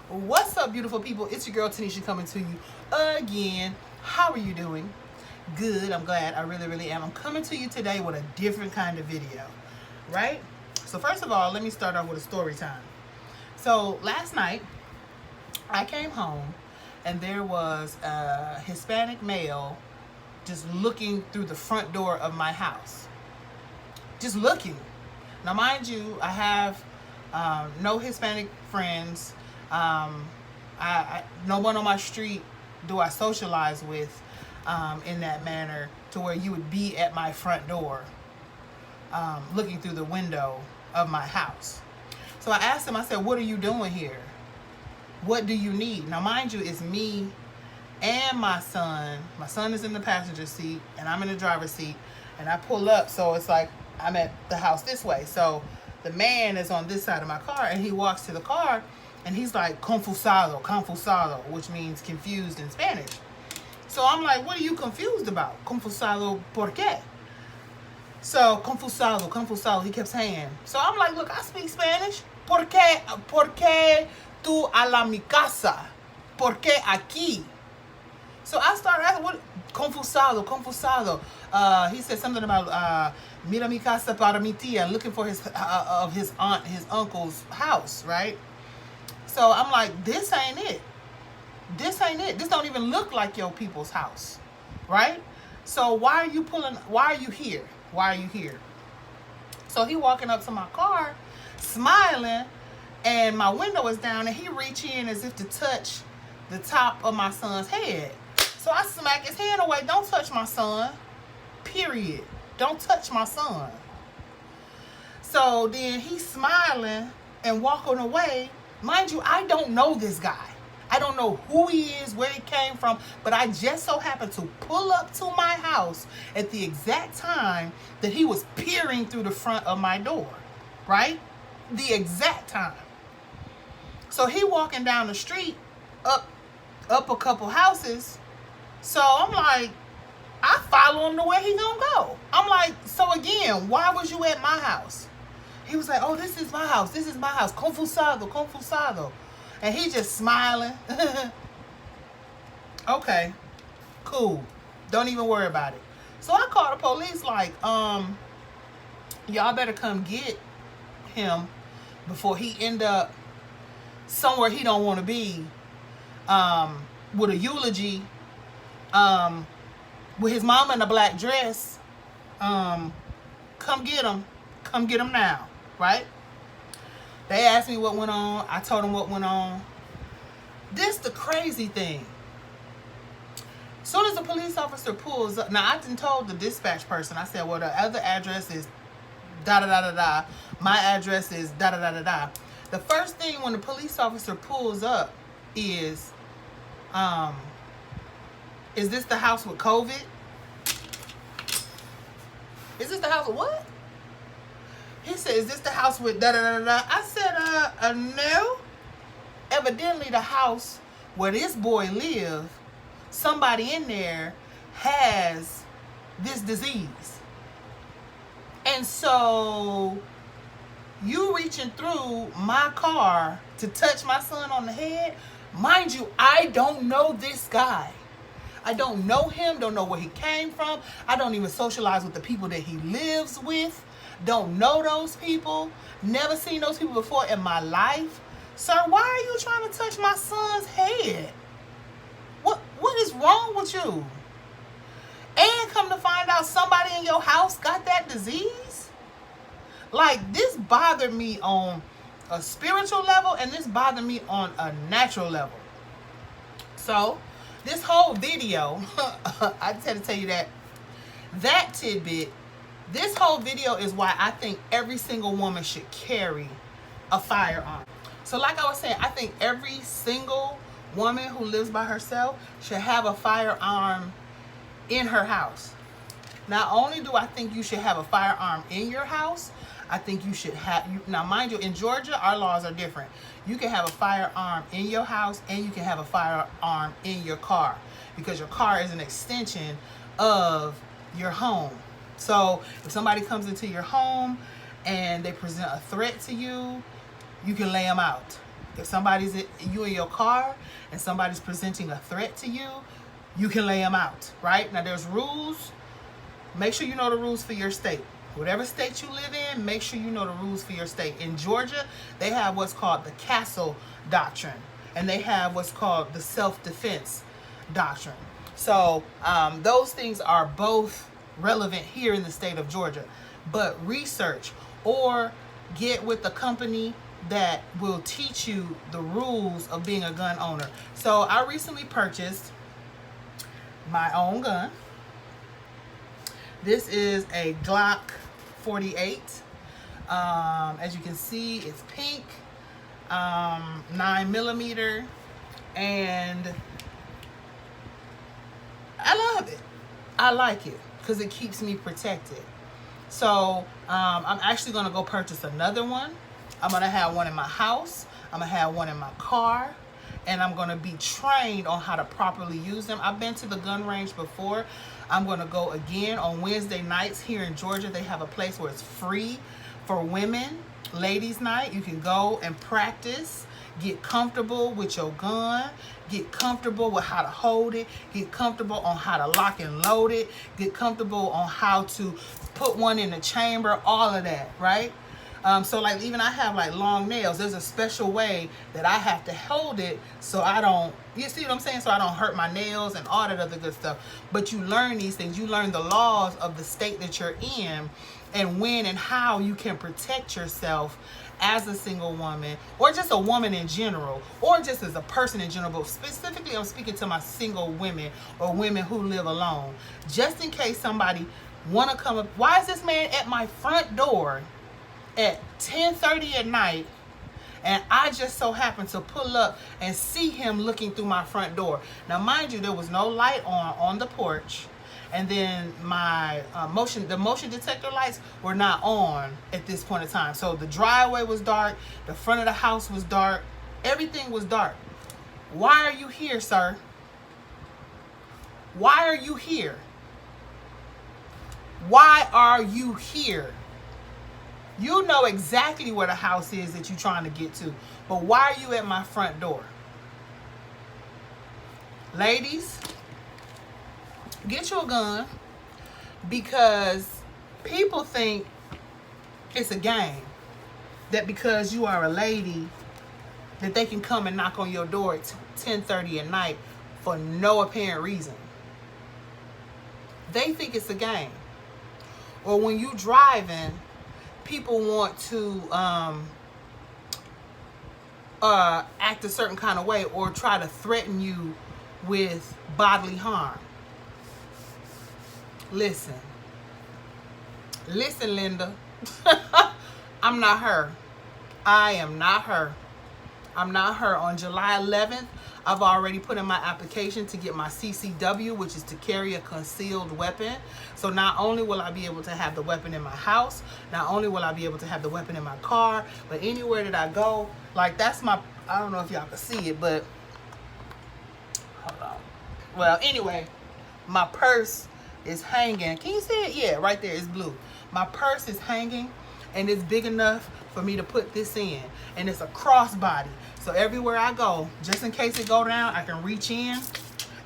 What's up, beautiful people? It's your girl Tanisha coming to you again. How are you doing? Good. I'm glad. I really am. I'm coming to you today with a different kind of video, right? So first of all, let me start off with a story time. So last night, I came home and there was a Hispanic male just looking through the front door of my house. Just looking. Now, mind you, I have no Hispanic friends. No one on my street do I socialize with in that manner to where you would be at my front door looking through the window of my house. So I asked him, I said, what are you doing here? What do you need? Now, mind you, it's me and my son. My son is in the passenger seat and I'm in the driver's seat, and I pull up, so it's like I'm at the house this way. So the man is on this side of my car, and he walks to the car and he's like, confusado, which means confused in Spanish. So I'm like, what are you confused about? Confusado por qué? So, confusado, he kept saying. So I'm like, look, I speak Spanish. Por qué tú a la mi casa? Por qué aquí? So I started asking, what? Confusado. He said something about mira mi casa para mi tía, looking for his aunt, his uncle's house, right? So I'm like, this ain't it. This don't even look like your people's house, right? So why are you here? Why are you here? So he walking up to my car, smiling, and my window is down, and he reach in as if to touch the top of my son's head. So I smack his hand away. Don't touch my son. Period. Don't touch my son. So then he's smiling and walking away. Mind you, I don't know this guy. I don't know who he is, where he came from, but I just so happened to pull up to my house at the exact time that he was peering through the front of my door, right? The exact time. So he walking down the street, up a couple houses. So I'm like, I follow him to where he gonna go. I'm like, so again, why was you at my house? He was like, oh, this is my house. Confusado. And he just smiling. Okay, cool. Don't even worry about it. So I called the police like, y'all better come get him before he end up somewhere he don't want to be, with a eulogy, with his mama in a black dress. Come get him. Come get him now, right? They asked me what went on. I told them what went on. This the crazy thing. As soon as the police officer pulls up, now I done told the dispatch person, I said, well, the other address is da-da-da-da-da. My address is da-da-da-da-da. The first thing when the police officer pulls up is this the house with COVID? Is this the house with what? He said, is this the house with da-da-da-da-da? I said, no. Evidently the house where this boy live, somebody in there has this disease. And so you reaching through my car to touch my son on the head. Mind you, I don't know this guy. I don't know him, don't know where he came from. I don't even socialize with the people that he lives with. Don't know those people. Never seen those people before in my life. Sir, why are you trying to touch my son's head? What is wrong with you? And come to find out somebody in your house got that disease? Like, this bothered me on a spiritual level, and this bothered me on a natural level. So, this whole video, I just had to tell you that tidbit. This whole video is why I think every single woman should carry a firearm. So like I was saying, I think every single woman who lives by herself should have a firearm in her house. Not only do I think you should have a firearm in your house, I think you should have, now mind you, in Georgia, our laws are different. You can have a firearm in your house and you can have a firearm in your car, because your car is an extension of your home. So if somebody comes into your home and they present a threat to you, you can lay them out. If somebody's you in your car and somebody's presenting a threat to you, you can lay them out, right? Now there's rules. Make sure you know the rules for your state. Whatever state you live in, make sure you know the rules for your state. In Georgia, they have what's called the castle doctrine, and they have what's called the self-defense doctrine. So those things are both relevant here in the state of Georgia. But research or get with a company that will teach you the rules of being a gun owner. So I recently purchased my own gun. This is a Glock 48. As you can see, it's pink, 9mm, and I love it. I like it because it keeps me protected. So I'm actually going to go purchase another one. I'm going to have one in my house. I'm going to have one in my car. And I'm going to be trained on how to properly use them. I've been to the gun range before. I'm going to go again on Wednesday nights here in Georgia. They have a place where it's free for women. Ladies' night. You can go and practice. Get comfortable with your gun. Get comfortable with how to hold it. Get comfortable on how to lock and load it. Get comfortable on how to put one in the chamber. All of that, right? So like even I have like long nails. There's a special way that I have to hold it so I don't, you see what I'm saying? So I don't hurt my nails and all that other good stuff. But you learn these things. You learn the laws of the state that you're in and when and how you can protect yourself as a single woman or just a woman in general or just as a person in general. But specifically I'm speaking to my single women or women who live alone. Just in case somebody want to come up. Why is this man at my front door at 10:30 at night and I just so happened to pull up and see him looking through my front door? Now mind you, there was no light on the porch, and then my motion detector lights were not on at this point in time. So the driveway was dark, the front of the house was dark, everything was dark. Why are you here, sir? Why are you here? Why are you here? You know exactly where the house is that you're trying to get to. But why are you at my front door? Ladies, get you a gun because people think it's a game. That because you are a lady that they can come and knock on your door at 10:30 at night for no apparent reason. They think it's a game. Or when you driving, people want to act a certain kind of way or try to threaten you with bodily harm. Listen, Linda. I'm not her. I am not her. I'm not her. On July 11th, I've already put in my application to get my CCW, which is to carry a concealed weapon. So not only will I be able to have the weapon in my house, not only will I be able to have the weapon in my car, but anywhere that I go, like that's my, I don't know if y'all can see it, but hold on. Well, anyway, my purse is hanging. Can you see it? Yeah, right there, it's blue. My purse is hanging and it's big enough for me to put this in, and it's a crossbody. So everywhere I go, just in case it go down, I can reach in.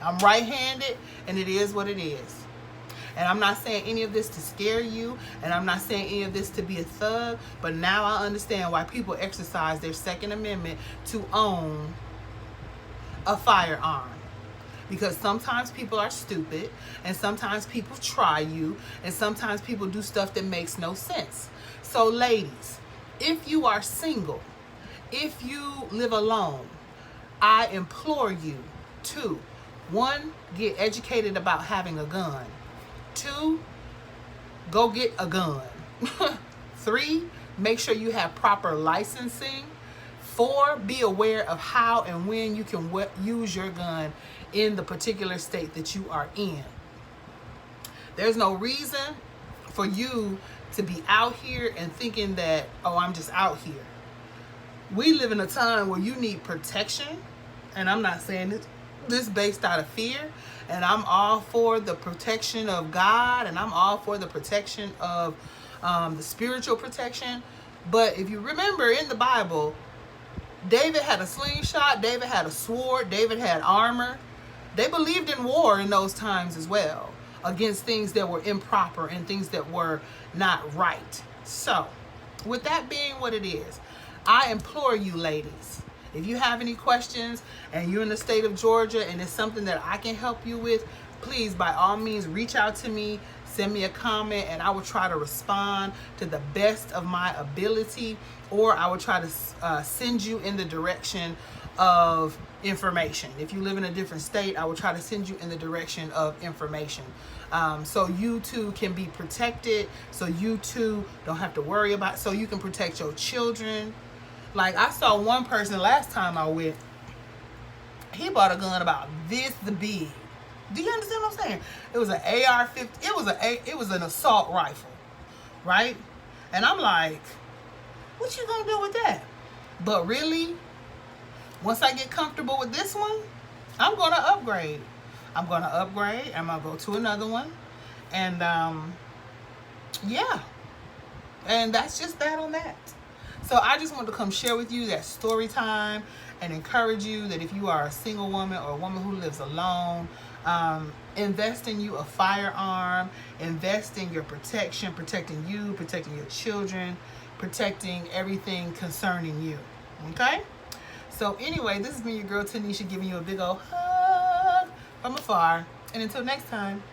I'm right-handed, and it is what it is. And I'm not saying any of this to scare you, and I'm not saying any of this to be a thug, but now I understand why people exercise their Second Amendment to own a firearm. Because sometimes people are stupid, and sometimes people try you, and sometimes people do stuff that makes no sense. So ladies, if you are single, if you live alone, I implore you to, 1, get educated about having a gun. 2, go get a gun. 3, make sure you have proper licensing. 4, be aware of how and when you can use your gun in the particular state that you are in. There's no reason for you to be out here and thinking that, oh, I'm just out here. We live in a time where you need protection, and I'm not saying this based out of fear, and I'm all for the protection of God, and I'm all for the protection of the spiritual protection. But if you remember in the Bible, David had a slingshot. David had a sword. David had armor. They believed in war in those times as well, against things that were improper and things that were not right. So, with that being what it is, I implore you, ladies, if you have any questions and you're in the state of Georgia and it's something that I can help you with, please, by all means, reach out to me, send me a comment, and I will try to respond to the best of my ability, or I will try to send you in the direction of information. If you live in a different state, I will try to send you in the direction of information. So you too can be protected, so you too don't have to worry about, so you can protect your children. Like, I saw one person last time I went, he bought a gun about this big. Do you understand what I'm saying? It was an AR-15. It was an assault rifle, right? And I'm like, what you gonna do with that? But really, once I get comfortable with this one, I'm gonna upgrade. I'm gonna go to another one, and yeah, and that's just that on that. So I just wanted to come share with you that story time and encourage you that if you are a single woman or a woman who lives alone, invest in you a firearm, invest in your protection, protecting you, protecting your children, protecting everything concerning you. Okay? So anyway, this has been your girl Tanisha, giving you a big old hug from afar. And until next time.